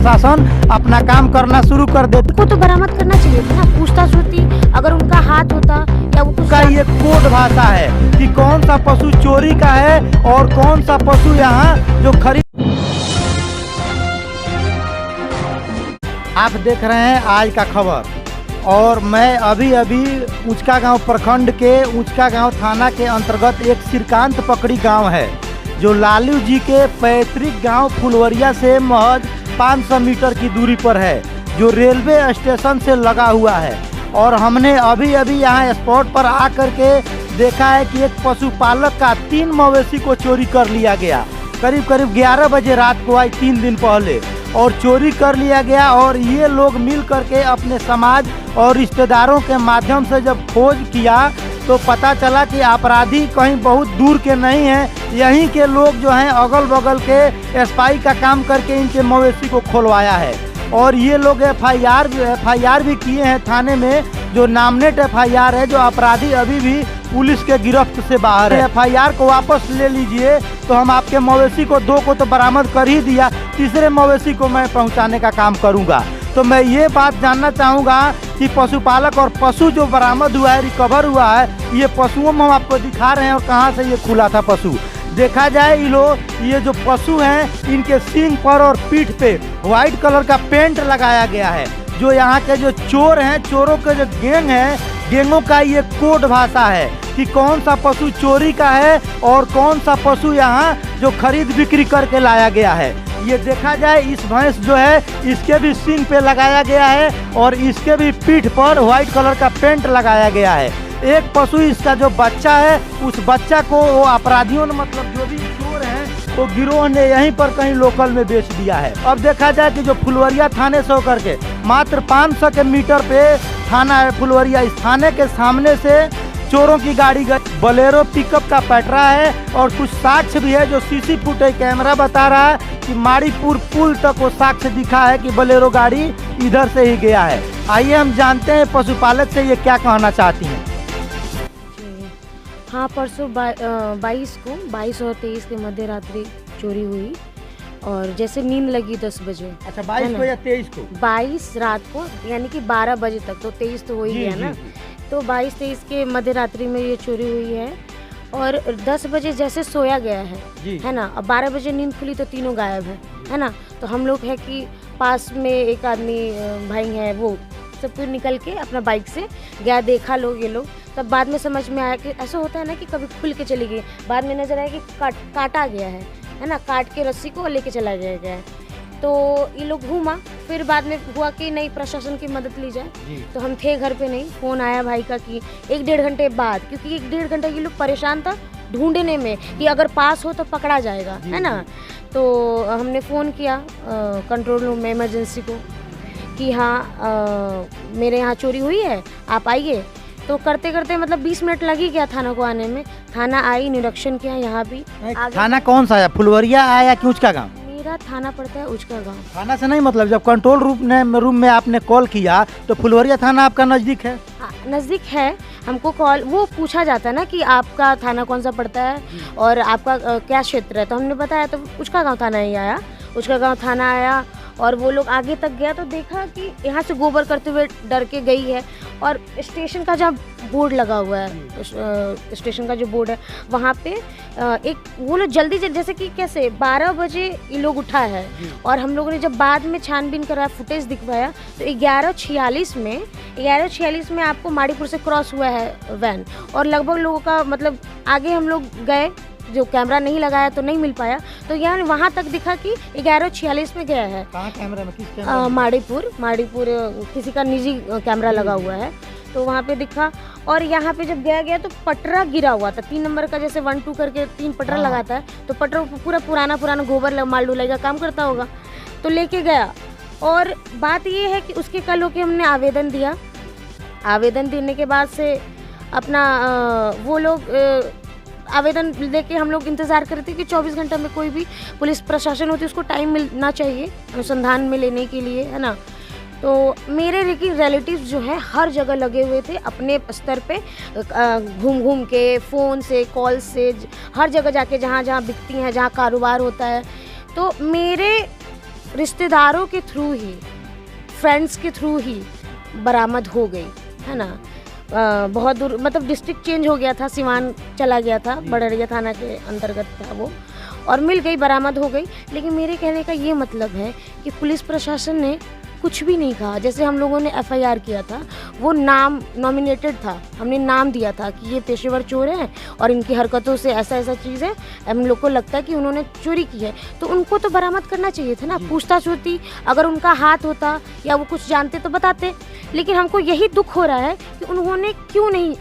प्रशासन अपना काम करना शुरू कर देता। को तो बरामद करना चाहिए था ना, पूछताछ होती, अगर उनका हाथ होता या वो कुछ का ये कोड भाषा है कि कौन सा पशु चोरी का है और कौन सा पशु यहाँ जो खरीद। आप देख रहे हैं आज का खबर और मैं अभी ऊंचका गांव प्रखंड के ऊंचका गांव थाना के अंतर्गत एक श्रीकांत पकड़ी गांव है जो लालू जी के पैतृक गांव फुलवरिया से महज 500 मीटर की दूरी पर है, जो रेलवे स्टेशन से लगा हुआ है। और हमने अभी यहाँ स्पॉट पर आकर के देखा है कि एक पशुपालक का 3 मवेशी को चोरी कर लिया गया। करीब 11 बजे रात को आज 3 दिन पहले और चोरी कर लिया गया। और ये लोग मिल करके अपने समाज और रिश्तेदारों के माध्यम से जब खोज किया तो पता चला कि अपराधी कहीं बहुत दूर के नहीं हैं, यहीं के लोग जो हैं अगल बगल के स्पाई का काम करके इनके मवेशी को खोलवाया है। और ये लोग एफआईआर भी किए हैं थाने में, जो नामनेट एफआईआर है, जो अपराधी अभी भी पुलिस के गिरफ्त से बाहर है। एफआईआर को वापस ले लीजिए तो हम आपके मवेशी को 2 को तो बरामद कर ही दिया, तीसरे मवेशी को मैं पहुंचाने का काम करूंगा। तो मैं ये बात जानना चाहूँगा कि पशुपालक और पशु जो बरामद हुआ है, रिकवर हुआ है, ये पशुओं में हम आपको दिखा रहे हैं और कहाँ से ये खुला था पशु। देखा जाए ये जो पशु हैं इनके सींग पर और पीठ पे व्हाइट कलर का पेंट लगाया गया है। जो यहाँ के जो चोर हैं, चोरों के जो गैंग है, गैंगों का ये कोड भाषा है कि कौन सा पशु चोरी का है और कौन सा पशु यहाँ जो खरीद बिक्री करके लाया गया है। ये देखा जाए इस भैंस जो है इसके भी सींग पे लगाया गया है और इसके भी पीठ पर व्हाइट कलर का पेंट लगाया गया है। एक पशु इसका जो बच्चा है, उस बच्चा को वो अपराधियों ने, मतलब जो भी चोर हैं, वो गिरोह ने यहीं पर कहीं लोकल में बेच दिया है। अब देखा जाए कि जो फुलवरिया थाने से होकर के मात्र 500 के मीटर पे थाना है फुलवरिया, इस थाने के सामने से चोरों की गाड़ी गई। बोलेरो पिकअप का पटरा है और कुछ साक्ष्य भी है जो सीसी फुटेज कैमरा बता रहा है कि माड़ीपुर पुल तक वो साक्ष्य दिखा है कि बोलेरो गाड़ी इधर से ही गया है। आइए हम जानते हैं पशुपालक से ये क्या कहना चाहती हैं। हाँ, परसों 22 और 23 के मध्य रात्रि चोरी हुई और जैसे नींद लगी 10 बजे। अच्छा, 22 को या 23 को? 22 रात को, यानी कि 12 बजे तक, तो 23 तो हो ही गया ना। तो 22-23 के मध्य रात्रि में ये चोरी हुई है और 10 बजे जैसे सोया गया है ना। अब 12 बजे नींद खुली तो तीनों गायब है ना। तो हम लोग है कि पास में एक आदमी भाई है, वो सब कुछ निकल के अपना बाइक से गया, देखा लोग, ये लोग। तब बाद में समझ में आया कि ऐसा होता है ना कि कभी खुल के चली गई, बाद में नजर आया कि काटा गया है ना, काट के रस्सी को लेके चला गया है। तो ये लोग घूमा, फिर बाद में हुआ कि नहीं प्रशासन की मदद ली जाए। तो हम थे घर पे नहीं, फ़ोन आया भाई का कि 1-1.5 घंटे बाद, क्योंकि 1-1.5 घंटा ये लोग परेशान था ढूंढने में कि अगर पास हो तो पकड़ा जाएगा, है ना। तो हमने फ़ोन किया कंट्रोल रूम में इमरजेंसी को कि हाँ मेरे यहाँ चोरी हुई है, आप आइए। तो करते करते मतलब 20 मिनट लग ही गया थाना को आने में। थाना आई, निरीक्षण किया यहाँ भी। थाना कौन सा है, फुलवरिया आया कि ऊंचका गाँव? मेरा थाना पड़ता है ऊंचका गाँव। थाना से नहीं, मतलब जब कंट्रोल रूम में आपने कॉल किया तो फुलवरिया थाना आपका नज़दीक है? हाँ, नज़दीक है। हमको कॉल वो पूछा जाता है ना कि आपका थाना कौन सा पड़ता है और आपका क्या क्षेत्र है, तो हमने बताया तो ऊंचका गाँव थाना ही आया। ऊंचका गाँव थाना आया और वो लोग आगे तक गया तो देखा कि यहाँ से गोबर करते हुए डर के गई है। और स्टेशन का जहाँ बोर्ड लगा हुआ है, स्टेशन का जो बोर्ड है वहाँ पे एक वो लोग जल्दी जैसे कि कैसे 12 बजे ये लोग उठा है और हम लोगों ने जब बाद में छानबीन कराया, फुटेज दिखवाया, तो 11:46 में आपको माड़ीपुर से क्रॉस हुआ है वैन। और लगभग लोगों का मतलब आगे हम लोग गए, जो कैमरा नहीं लगाया तो नहीं मिल पाया, तो यहाँ वहाँ तक दिखा कि 11:46 में गया है। कहाँ कैमरा में? किस कैमरा? माड़ीपुर किसी का निजी कैमरा लगा हुआ है, तो वहाँ पे दिखा। और यहाँ पे जब गया तो पटरा गिरा हुआ था 3 नंबर का, जैसे 1-2 करके 3 पटरा लगाता है, तो पटरा पूरा पुराना गोबर माल ढुलाई का काम करता होगा, तो लेके गया। और बात ये है कि उसके कल होके हमने आवेदन दिया। आवेदन देने के बाद से अपना वो लोग आवेदन लेके हम लोग इंतज़ार करते कि 24 घंटा में कोई भी पुलिस प्रशासन होती है उसको टाइम मिलना चाहिए अनुसंधान में लेने के लिए, है ना। तो मेरे रिलेटिव्स जो हैं हर जगह लगे हुए थे, अपने स्तर पे घूम के फ़ोन से, कॉल से, हर जगह जाके जहाँ जहाँ बिकती हैं, जहाँ कारोबार होता है। तो मेरे रिश्तेदारों के थ्रू ही, फ्रेंड्स के थ्रू ही बरामद हो गई, है ना। बहुत दूर, मतलब डिस्ट्रिक्ट चेंज हो गया था, सिवान चला गया था, बड़रिया थाना के अंतर्गत था वो, और मिल गई, बरामद हो गई। लेकिन मेरे कहने का ये मतलब है कि पुलिस प्रशासन ने कुछ भी नहीं कहा। जैसे हम लोगों ने एफआईआर किया था, वो नाम नॉमिनेटेड था, हमने नाम दिया था कि ये पेशेवर चोर हैं और इनकी हरकतों से ऐसा ऐसा चीज़ है, हम लोग को लगता है कि उन्होंने चोरी की है, तो उनको तो बरामद करना चाहिए था ना, पूछताछ होती, अगर उनका हाथ होता या वो कुछ जानते तो बताते। लेकिन हमको यही दुख हो रहा है कि उन्होंने क्यों नहीं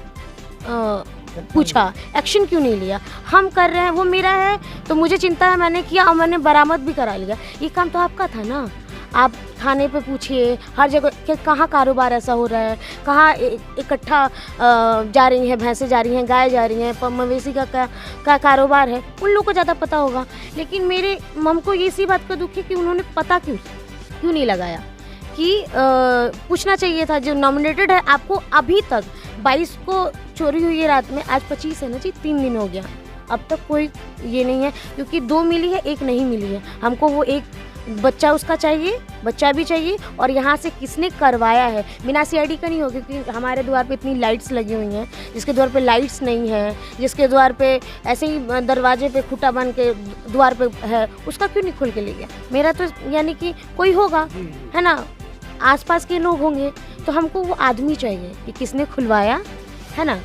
पूछा, एक्शन क्यों नहीं लिया। हम कर रहे हैं, वो मेरा है तो मुझे चिंता है, मैंने किया और मैंने बरामद भी करा लिया। ये काम तो आपका था ना, आप थाने पे पूछिए, हर जगह कि कहाँ कारोबार ऐसा हो रहा है, कहाँ इकट्ठा जा रही हैं भैंसें, जा रही हैं गाय, जा रही हैं मवेशी का कारोबार है, उन लोगों को ज़्यादा पता होगा। लेकिन मेरे हमको इसी बात का दुख है कि उन्होंने पता क्यों नहीं लगाया कि पूछना चाहिए था। जो नॉमिनेटेड है, आपको अभी तक 22 को चोरी हुई है रात में, आज 25 है ना जी, 3 दिन हो गया, अब तक कोई ये नहीं है, क्योंकि 2 मिली है, 1 नहीं मिली है। हमको वो एक बच्चा उसका चाहिए, बच्चा भी चाहिए, और यहाँ से किसने करवाया है, बिना सीआईडी का नहीं हो, क्योंकि हमारे द्वार पे इतनी लाइट्स लगी हुई हैं, जिसके द्वार पे लाइट्स नहीं है, जिसके द्वार पे ऐसे ही दरवाजे पे खुटा बन के द्वार पे है, उसका क्यों नहीं खोल के ले गया। मेरा तो यानी कि कोई होगा, है ना, आसपास के लोग होंगे, तो हमको वो आदमी चाहिए कि किसने खुलवाया, है ना।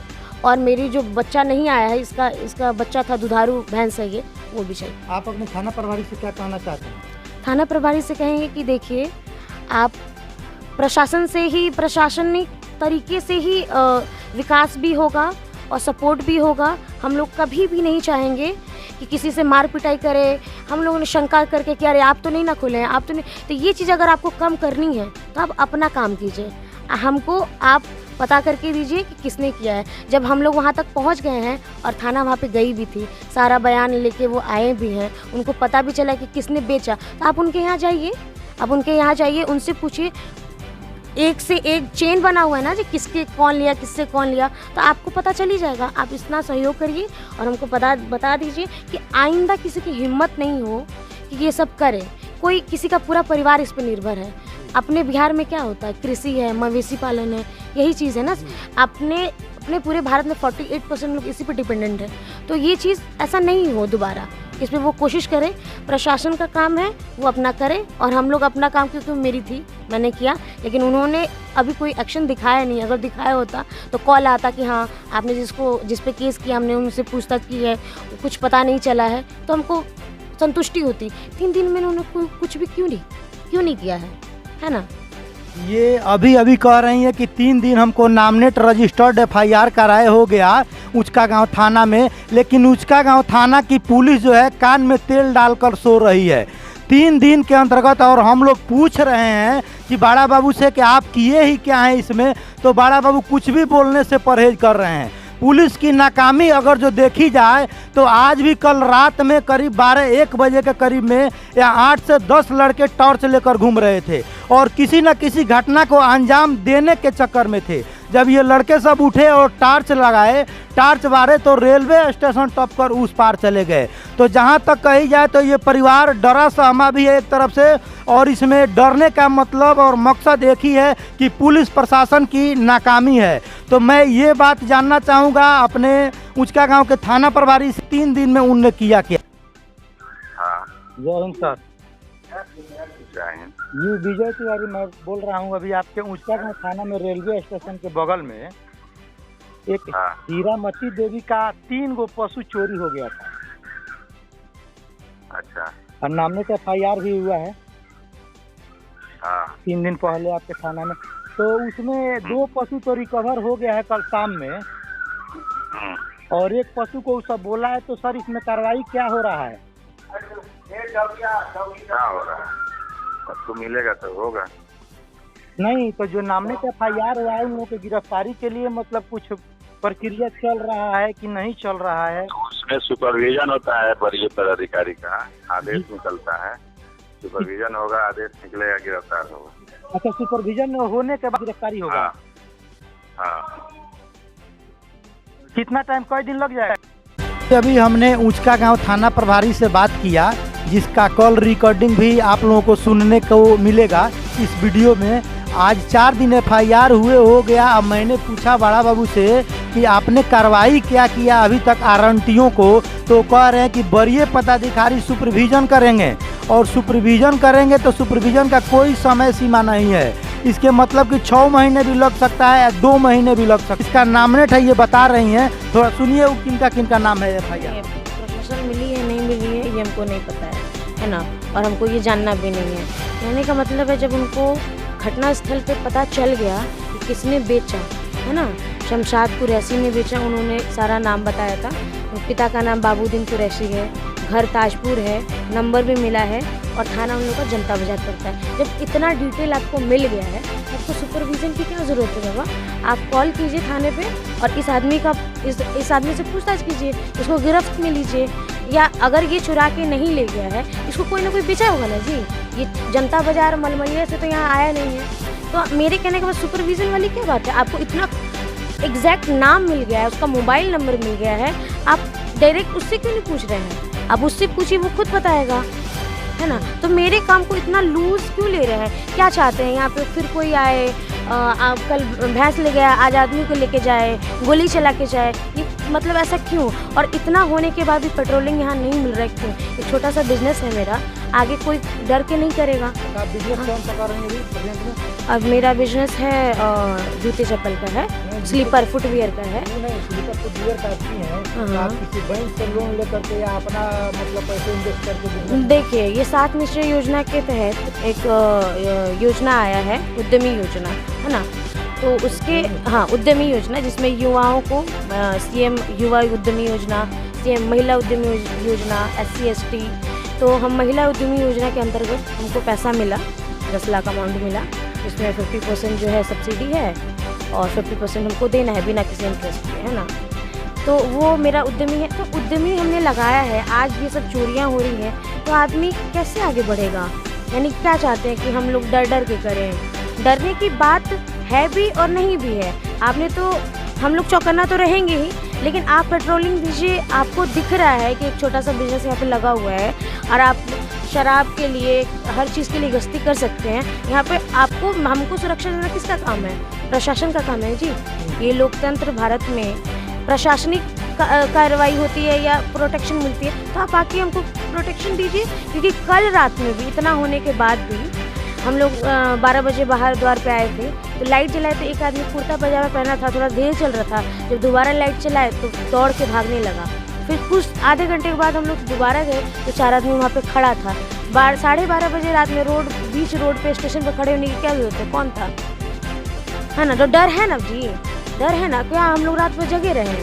और मेरी जो बच्चा नहीं आया है, इसका बच्चा था, दुधारू भैंस है ये, वो भी चाहिए। आप अपने थाना प्रभारी से क्या कहना चाहते हैं? थाना प्रभारी से कहेंगे कि देखिए, आप प्रशासनिक तरीके से ही विकास भी होगा और सपोर्ट भी होगा। हम लोग कभी भी नहीं चाहेंगे कि किसी से मार पिटाई करे। हम लोगों ने शंका करके कि अरे आप तो नहीं ना खुले हैं, आप तो नहीं, तो ये चीज़ अगर आपको कम करनी है तो आप अपना काम कीजिए, हमको आप पता करके दीजिए कि किसने किया है। जब हम लोग वहाँ तक पहुँच गए हैं और थाना वहाँ पे गई भी थी, सारा बयान लेके वो आए भी हैं, उनको पता भी चला कि किसने बेचा, तो आप उनके यहाँ जाइए, उनसे पूछिए। एक से एक चेन बना हुआ है ना जी, किसके कौन लिया, किससे कौन लिया, तो आपको पता चल ही जाएगा। आप इतना सहयोग करिए और हमको बता दीजिए कि आइंदा किसी की हिम्मत नहीं हो कि ये सब करे। कोई किसी का पूरा परिवार इस पर निर्भर है। अपने बिहार में क्या होता है, कृषि है, मवेशी पालन है, यही चीज़ है ना। अपने पूरे भारत में 48% लोग इसी पर डिपेंडेंट है। तो ये चीज़ ऐसा नहीं हो दोबारा, इस पर वो कोशिश करें। प्रशासन का काम है वो अपना करे, और हम लोग अपना काम, क्योंकि मेरी थी, मैंने किया, लेकिन उन्होंने अभी कोई एक्शन दिखाया नहीं। अगर दिखाया होता तो कॉल आता कि हाँ आपने जिस पे केस किया, हमने उनसे पूछताछ की है, कुछ पता नहीं चला है, तो हमको संतुष्टि होती। 3 दिन में उन्होंने कुछ भी क्यों नहीं किया है ना। ये अभी कह रही है कि 3 दिन हमको नामनेट रजिस्टर्ड एफआईआर कराए हो गया उचका गांव थाना में, लेकिन उचका गांव थाना की पुलिस जो है कान में तेल डालकर सो रही है 3 दिन के अंतर्गत। और हम लोग पूछ रहे हैं कि बड़ा बाबू से कि आप किए ही क्या हैं इसमें, तो बड़ा बाबू कुछ भी बोलने से परहेज कर रहे हैं। पुलिस की नाकामी अगर जो देखी जाए तो आज भी कल रात में करीब 12-1 बजे के करीब में या 8 से 10 लड़के टॉर्च लेकर घूम रहे थे और किसी न किसी घटना को अंजाम देने के चक्कर में थे। जब ये लड़के सब उठे और टार्च लगाए, टार्च मारे, तो रेलवे स्टेशन टप कर उस पार चले गए। तो जहाँ तक कही जाए तो ये परिवार डरा सहमा भी है एक तरफ से, और इसमें डरने का मतलब और मकसद एक ही है कि पुलिस प्रशासन की नाकामी है। तो मैं ये बात जानना चाहूँगा अपने उचका गांव के थाना प्रभारी से, 3 दिन में उनने किया क्या? हाँ, जय हिंद सर। जय हिंद। ये विजय तिवारी मैं बोल रहा हूँ। अभी आपके उचका गांव थाना में रेलवे स्टेशन के बगल में एक हीरामती देवी का 3 गो पशु चोरी हो गया था। अच्छा। और नामने का एफआईआर भी हुआ है 3 दिन पहले आपके थाना में। तो उसमें 2 पशु तो रिकवर हो गया है कल शाम में, और 1 पशु को सब बोला है। तो सर इसमें कार्रवाई क्या हो रहा है? क्या हो रहा है? तो मिलेगा तो होगा। नहीं, तो जो नामने का एफआईआर हुआ है उन लोगों की गिरफ्तारी के लिए मतलब कुछ प्रक्रिया चल रहा है कि नहीं चल रहा है? उसमें सुपरविजन होता है वरीय पदाधिकारी का, आदेश निकलता है, सुपरविजन होगा, आदेश निकलेगा, गिरफ्तार होगा। अच्छा, सुपरविजन होने के बाद गिरफ्तारी होगा। हाँ। कितना टाइम, कई दिन लग जाएगा? अभी हमने उचका गांव थाना प्रभारी से बात किया जिसका कॉल रिकॉर्डिंग भी आप लोगों को सुनने को मिलेगा इस वीडियो में। आज 4 दिन FIR हुए हो गया। अब मैंने पूछा बड़ा बाबू से कि आपने कार्रवाई क्या किया अभी तक आरंटियों को, तो कह रहे हैं कि वरीय पदाधिकारी सुपरविजन करेंगे, और सुपरविजन करेंगे तो सुपरविजन का कोई समय सीमा नहीं है। इसके मतलब कि 6 महीने भी लग सकता है या 2 महीने भी लग सकता है। इसका नामनेट है, ये बता रही हैं, थोड़ा सुनिए वो किनका नाम है FIR। प्रोफेसर मिली है नहीं मिली है ये हमको नहीं पता है ना, और हमको ये जानना भी नहीं है। कहने का मतलब है जब उनको घटना स्थल पे पता चल गया कि किसने बेचा, है ना, शमशाद कुरैशी ने बेचा, उन्होंने सारा नाम बताया था। पिता का नाम बाबूद्दीन कुरैशी है, घर ताजपुर है, नंबर भी मिला है, और थाना उन लोगों का जनता बाजार पड़ता है। जब इतना डिटेल आपको मिल गया है, आपको सुपरविजन की क्या ज़रूरत है बाबा? आप कॉल कीजिए थाने पे और इस आदमी से पूछताछ कीजिए, इसको गिरफ्त में लीजिए, या अगर ये चुरा के नहीं ले गया है, इसको कोई ना कोई बेचा होगा ना जी। ये जनता बाजार मलमलिया से तो यहाँ आया नहीं है। तो मेरे कहने के बाद सुपरविजन वाली क्या बात है? आपको इतना एग्जैक्ट नाम मिल गया है, उसका मोबाइल नंबर मिल गया है, आप डायरेक्ट उससे क्यों नहीं पूछ रहे हैं? आप उससे पूछिए, वो खुद बताएगा, है ना। तो मेरे काम को इतना लूज क्यों ले रहे हैं? क्या चाहते हैं यहाँ पे फिर कोई आए, आप कल भैंस ले गया आज आदमी को लेके जाए, गोली चला के जाए, ये मतलब ऐसा क्यों? और इतना होने के बाद भी पेट्रोलिंग यहाँ नहीं मिल रहा है क्यों? एक छोटा सा बिजनेस है मेरा, आगे कोई डर के नहीं करेगा। आप बिजनेस कौन सा कर रहे हैं अभी? अब मेरा बिजनेस है जूते चप्पल का है, स्लीपर फुटवियर का है। नहीं, स्लीपर फुटवियर का अच्छी है। तो आप किसी बैंक से लोन लेकर के या अपना मतलब पैसे इन्वेस्ट करके? देखिए, ये 7 निश्चय योजना के तहत एक योजना आया है, उद्यमी योजना, है ना। तो उसके उद्यमी योजना, जिसमें युवाओं को CM युवा उद्यमी योजना, CM महिला उद्यमी योजना, SC ST। तो हम महिला उद्यमी योजना के अंतर्गत हमको पैसा मिला, 10 लाख अमाउंट मिला, जिसमें 50% जो है सब्सिडी है और 50% हमको देना है बिना किसी इंटरेस्ट के, है ना। तो वो मेरा उद्यमी है। तो उद्यमी हमने लगाया है, आज ये सब चोरियाँ हो रही हैं तो आदमी कैसे आगे बढ़ेगा? यानी क्या चाहते हैं कि हम लोग डर के करें? डरने की बात है भी और नहीं भी है। आपने तो, हम लोग चौकन्ना तो रहेंगे ही, लेकिन आप पेट्रोलिंग दीजिए, आपको दिख रहा है कि एक छोटा सा बिजनेस यहाँ पे लगा हुआ है और आप शराब के लिए, हर चीज़ के लिए गश्ती कर सकते हैं। यहाँ पे आपको, हमको सुरक्षा देना किसका काम है? प्रशासन का काम है जी। ये लोकतंत्र भारत में प्रशासनिक कार्रवाई होती है या प्रोटेक्शन मिलती है, तो आप आके हमको प्रोटेक्शन दीजिए। क्योंकि कल रात में भी इतना होने के बाद भी हम लोग 12 बजे बाहर द्वार पे आए थे, तो लाइट जलाए तो एक आदमी कुर्ता पजामा पहना था, थोड़ा देर चल रहा था। जब दोबारा लाइट चलाए तो दौड़ के भागने लगा। फिर कुछ आधे घंटे के बाद हम लोग दोबारा गए तो 4 आदमी वहाँ पे खड़ा था। 12:30 बजे रात में बीच रोड पे स्टेशन पर खड़े होने की क्या जरूरत है? कौन था? है ना। तो डर है ना जी, डर है ना। क्या हम लोग रात में जगे रहे?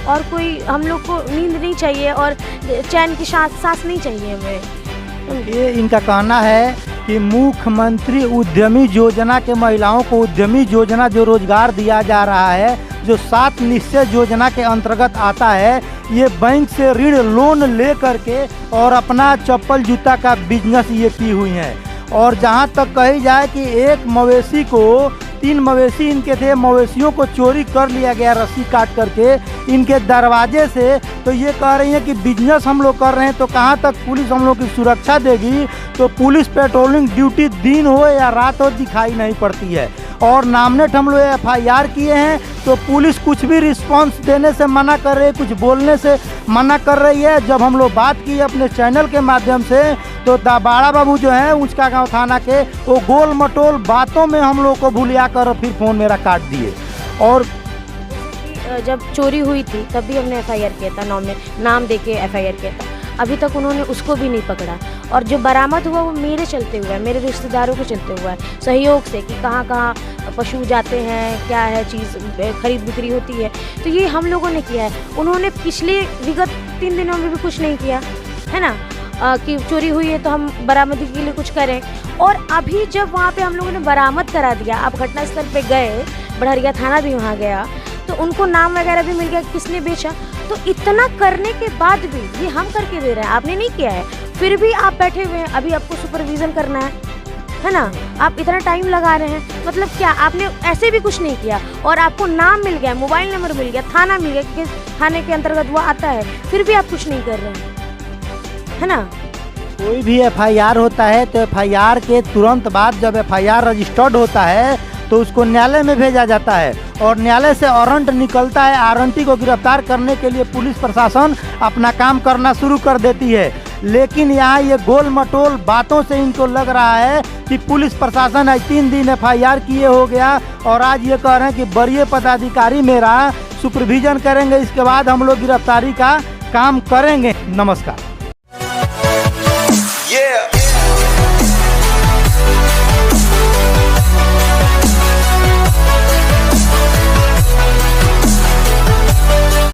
और कोई, हम लोग को नींद नहीं चाहिए और चैन की सांस नहीं चाहिए हमें। ये इनका कहना है कि मुख्यमंत्री उद्यमी योजना के महिलाओं को उद्यमी योजना जो रोजगार दिया जा रहा है, जो 7 निश्चय योजना के अंतर्गत आता है, ये बैंक से ऋण लोन ले करके और अपना चप्पल जूता का बिजनेस ये की हुई हैं। और जहाँ तक कही जाए कि एक मवेशी को, 3 मवेशी इनके थे, मवेशियों को चोरी कर लिया गया रस्सी काट करके इनके दरवाजे से। तो ये कह रही हैं कि बिजनेस हम लोग कर रहे हैं, तो कहाँ तक पुलिस हम लोग की सुरक्षा देगी? तो पुलिस पेट्रोलिंग ड्यूटी दिन हो या रात हो दिखाई नहीं पड़ती है। और नामनेट हम लोग FIR किए हैं, तो पुलिस कुछ भी रिस्पांस देने से मना कर रही है, कुछ बोलने से मना कर रही है। जब हम लोग बात की अपने चैनल के माध्यम से, तो बड़ा बाबू जो है ऊंचका गांव थाना के, वो गोल मटोल बातों में हम लोग को भूलिया कर फिर फ़ोन मेरा काट दिए। और जब चोरी हुई थी तब भी हमने FIR किया था, नाम दे के FIR किया था। अभी तक उन्होंने उसको भी नहीं पकड़ा। और जो बरामद हुआ वो मेरे चलते हुआ है, मेरे रिश्तेदारों के चलते हुआ है, सहयोग से, कि कहाँ कहाँ पशु जाते हैं, क्या है चीज़ खरीद बिक्री होती है। तो ये हम लोगों ने किया है। उन्होंने पिछले विगत 3 दिनों में भी कुछ नहीं किया, है ना, कि चोरी हुई है तो हम बरामदी के लिए कुछ करें। और अभी जब वहाँ पे हम लोगों ने बरामद करा दिया, आप घटनास्थल पे गए, बड़हरिया थाना भी वहाँ गया, तो उनको नाम वगैरह भी मिल गया किसने बेचा। तो इतना करने के बाद भी ये हम करके दे रहे हैं, आपने नहीं किया है, फिर भी आप बैठे हुए हैं। अभी आपको सुपरविजन करना है ना, आप इतना टाइम लगा रहे हैं। मतलब क्या, आपने ऐसे भी कुछ नहीं किया और आपको नाम मिल गया, मोबाइल नंबर मिल गया, थाना मिल गया, क्योंकि थाने के अंतर्गत वो आता है, फिर भी आप कुछ नहीं कर रहे हैं, है ना। कोई भी एफआईआर होता है तो एफआईआर के तुरंत बाद जब एफआईआर रजिस्टर्ड होता है तो उसको न्यायालय में भेजा जाता है और न्यायालय से वारंट निकलता है। आरंटी को गिरफ्तार करने के लिए पुलिस प्रशासन अपना काम करना शुरू कर देती है। लेकिन यहाँ ये गोल मटोल बातों से इनको लग रहा है कि पुलिस प्रशासन आज 3 दिन एफआईआर किए हो गया और आज ये कह रहे हैं कि वरीय पदाधिकारी मेरा सुपरविजन करेंगे, इसके बाद हम लोग गिरफ्तारी का काम करेंगे। नमस्कार। Yeah.